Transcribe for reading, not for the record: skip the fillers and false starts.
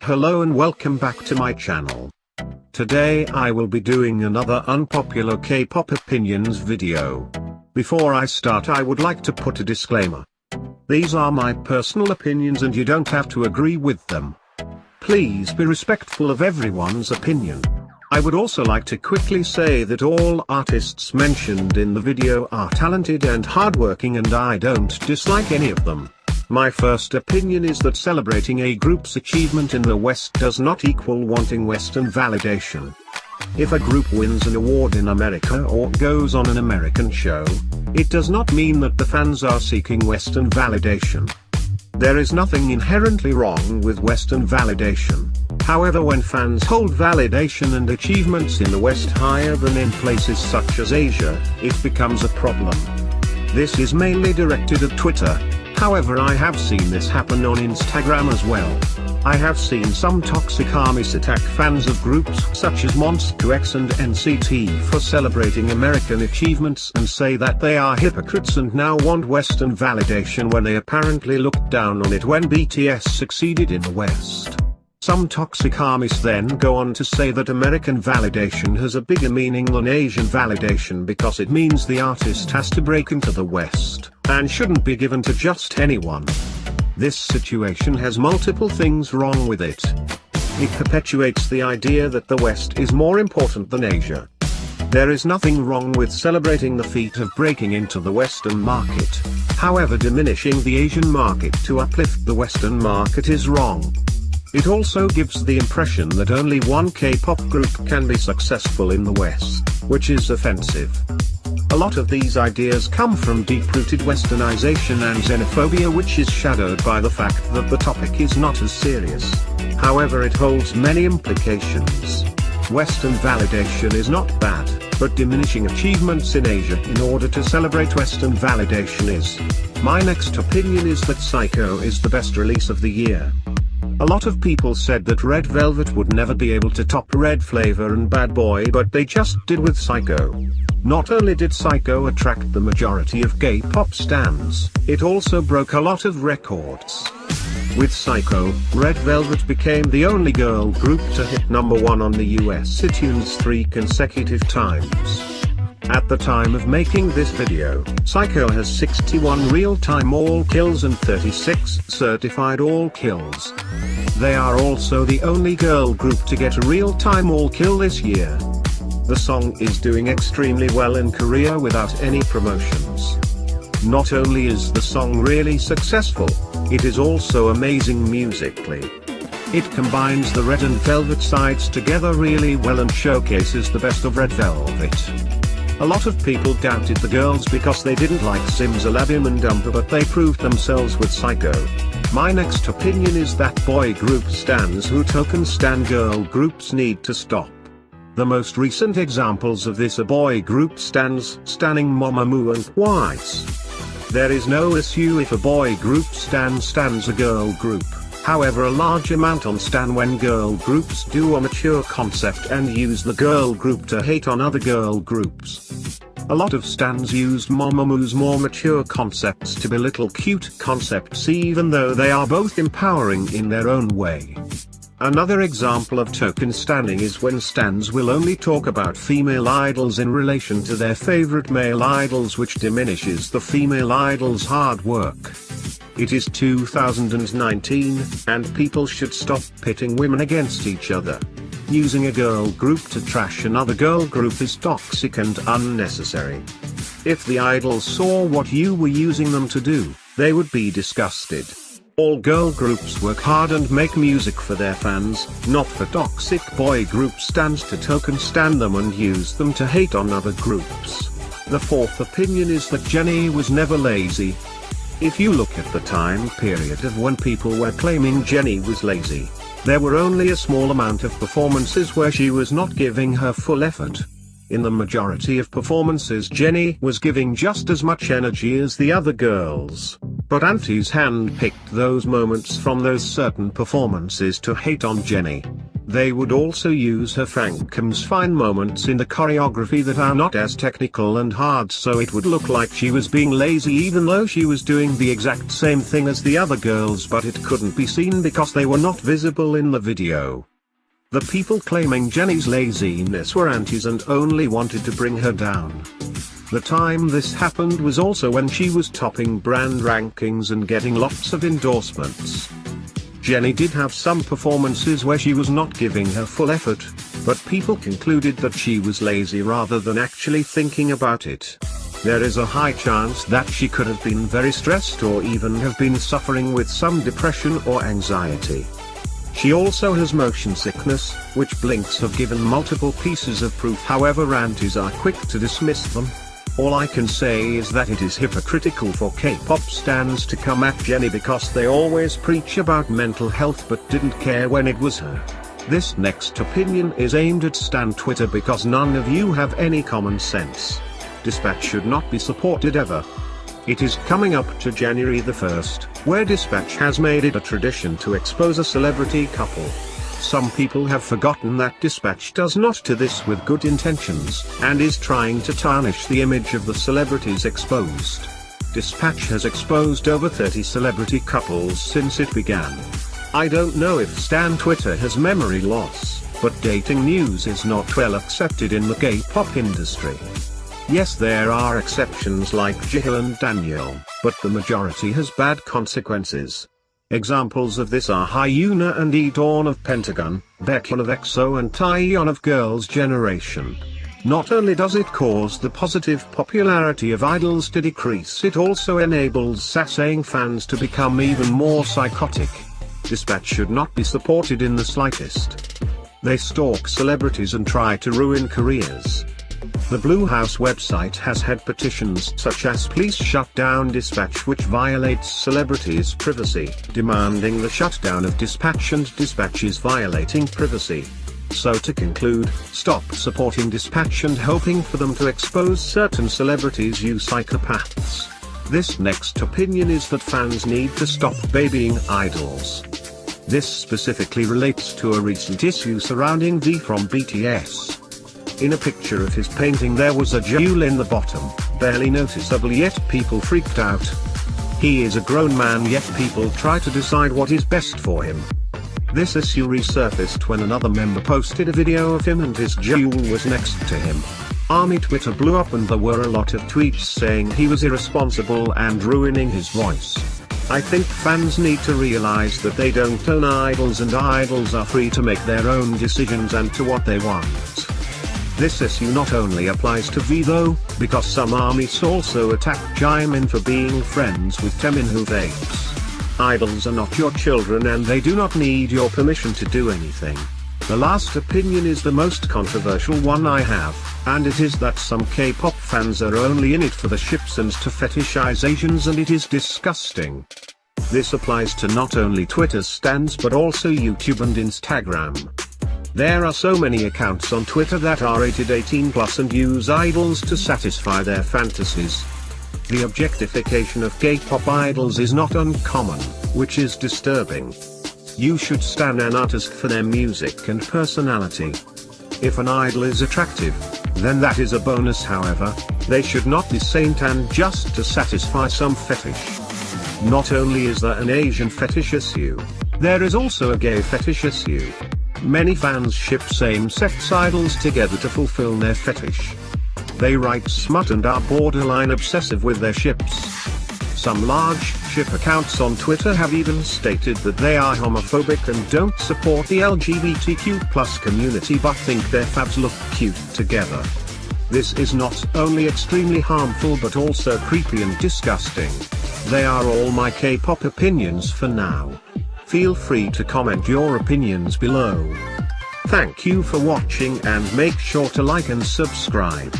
Hello and welcome back to my channel. Today I will be doing another unpopular K-pop opinions video. Before I start, I would like to put a disclaimer. These are my personal opinions and you don't have to agree with them. Please be respectful of everyone's opinion. I would also like to quickly say that all artists mentioned in the video are talented and hardworking, and I don't dislike any of them. My first opinion is that celebrating a group's achievement in the West does not equal wanting Western validation. If a group wins an award in America or goes on an American show, it does not mean that the fans are seeking Western validation. There is nothing inherently wrong with Western validation. However, when fans hold validation and achievements in the West higher than in places such as Asia, it becomes a problem. This is mainly directed at Twitter. However, I have seen this happen on Instagram as well. I have seen some toxic armies attack fans of groups such as Monsta X and NCT for celebrating American achievements and say that they are hypocrites and now want Western validation when they apparently looked down on it when BTS succeeded in the West. Some toxic armies then go on to say that American validation has a bigger meaning than Asian validation because it means the artist has to break into the West, and shouldn't be given to just anyone. This situation has multiple things wrong with it. It perpetuates the idea that the West is more important than Asia. There is nothing wrong with celebrating the feat of breaking into the Western market. However, diminishing the Asian market to uplift the Western market is wrong. It also gives the impression that only one K-pop group can be successful in the West, which is offensive. A lot of these ideas come from deep-rooted westernization and xenophobia, which is shadowed by the fact that the topic is not as serious. However, it holds many implications. Western validation is not bad, but diminishing achievements in Asia in order to celebrate Western validation is. My next opinion is that Psycho is the best release of the year. A lot of people said that Red Velvet would never be able to top Red Flavor and Bad Boy, but they just did with Psycho. Not only did Psycho attract the majority of K-pop stans, it also broke a lot of records. With Psycho, Red Velvet became the only girl group to hit #1 on the US iTunes 3 consecutive times. At the time of making this video, Psycho has 61 real-time all kills and 36 certified all kills. They are also the only girl group to get a real-time all kill this year. The song is doing extremely well in Korea without any promotions. Not only is the song really successful, it is also amazing musically. It combines the Red and Velvet sides together really well and showcases the best of Red Velvet. A lot of people doubted the girls because they didn't like Simsalabim and Dumper, but they proved themselves with Psycho. My next opinion is that boy group stans who token stan girl groups need to stop. The most recent examples of this are boy group stans stanning Mamamoo and Twice. There is no issue if a boy group stans a girl group. However, a large amount on stan when girl groups do a mature concept and use the girl group to hate on other girl groups. A lot of stans used Mamamoo's more mature concepts to belittle cute concepts, even though they are both empowering in their own way. Another example of token standing is when stans will only talk about female idols in relation to their favorite male idols, which diminishes the female idol's hard work. It is 2019, and people should stop pitting women against each other. Using a girl group to trash another girl group is toxic and unnecessary. If the idols saw what you were using them to do, they would be disgusted. All girl groups work hard and make music for their fans, not for toxic boy group stans to token stan them and use them to hate on other groups. The fourth opinion is that Jennie was never lazy. If you look at the time period of when people were claiming Jennie was lazy, there were only a small amount of performances where she was not giving her full effort. In the majority of performances, Jennie was giving just as much energy as the other girls, but aunties hand-picked those moments from those certain performances to hate on Jennie. They would also use her Fancam's fine moments in the choreography that are not as technical and hard, so it would look like she was being lazy even though she was doing the exact same thing as the other girls, but it couldn't be seen because they were not visible in the video. The people claiming Jennie's laziness were antis and only wanted to bring her down. The time this happened was also when she was topping brand rankings and getting lots of endorsements. Jennie did have some performances where she was not giving her full effort, but people concluded that she was lazy rather than actually thinking about it. There is a high chance that she could have been very stressed or even have been suffering with some depression or anxiety. She also has motion sickness, which Blinks have given multiple pieces of proof, however antis are quick to dismiss them. All I can say is that it is hypocritical for K-pop stans to come at Jennie because they always preach about mental health but didn't care when it was her. This next opinion is aimed at stan Twitter because none of you have any common sense. Dispatch should not be supported ever. It is coming up to January the 1st, where Dispatch has made it a tradition to expose a celebrity couple. Some people have forgotten that Dispatch does not do this with good intentions, and is trying to tarnish the image of the celebrities exposed. Dispatch has exposed over 30 celebrity couples since it began. I don't know if stan Twitter has memory loss, but dating news is not well accepted in the K-pop industry. Yes, there are exceptions like Jihyo and Daniel, but the majority has bad consequences. Examples of this are Hyuna and E-Dawn of Pentagon, Baekhyun of EXO and Taeyeon of Girls' Generation. Not only does it cause the positive popularity of idols to decrease, it also enables sasaying fans to become even more psychotic. Dispatch should not be supported in the slightest. They stalk celebrities and try to ruin careers. The Blue House website has had petitions such as "Please shut down Dispatch," which violates celebrities' privacy, demanding the shutdown of Dispatch, and Dispatch is violating privacy. So to conclude, stop supporting Dispatch and hoping for them to expose certain celebrities, you psychopaths. This next opinion is that fans need to stop babying idols. This specifically relates to a recent issue surrounding V from BTS. In a picture of his painting there was a jewel in the bottom, barely noticeable, yet people freaked out. He is a grown man, yet people try to decide what is best for him. This issue resurfaced when another member posted a video of him and his jewel was next to him. Army Twitter blew up and there were a lot of tweets saying he was irresponsible and ruining his voice. I think fans need to realize that they don't own idols and idols are free to make their own decisions and to what they want. This issue not only applies to V though, because some armies also attack Jimin for being friends with Taemin who vapes. Idols are not your children and they do not need your permission to do anything. The last opinion is the most controversial one I have, and it is that some K-pop fans are only in it for the ships and to fetishize Asians, and it is disgusting. This applies to not only Twitter stans but also YouTube and Instagram. There are so many accounts on Twitter that are rated 18+ and use idols to satisfy their fantasies. The objectification of K-pop idols is not uncommon, which is disturbing. You should stan an artist for their music and personality. If an idol is attractive, then that is a bonus. However, they should not be saint and just to satisfy some fetish. Not only is there an Asian fetish issue, there is also a gay fetish issue. Many fans ship same-sex idols together to fulfill their fetish. They write smut and are borderline obsessive with their ships. Some large ship accounts on Twitter have even stated that they are homophobic and don't support the LGBTQ+ community but think their faves look cute together. This is not only extremely harmful but also creepy and disgusting. They are all my K-pop opinions for now. Feel free to comment your opinions below. Thank you for watching and make sure to like and subscribe.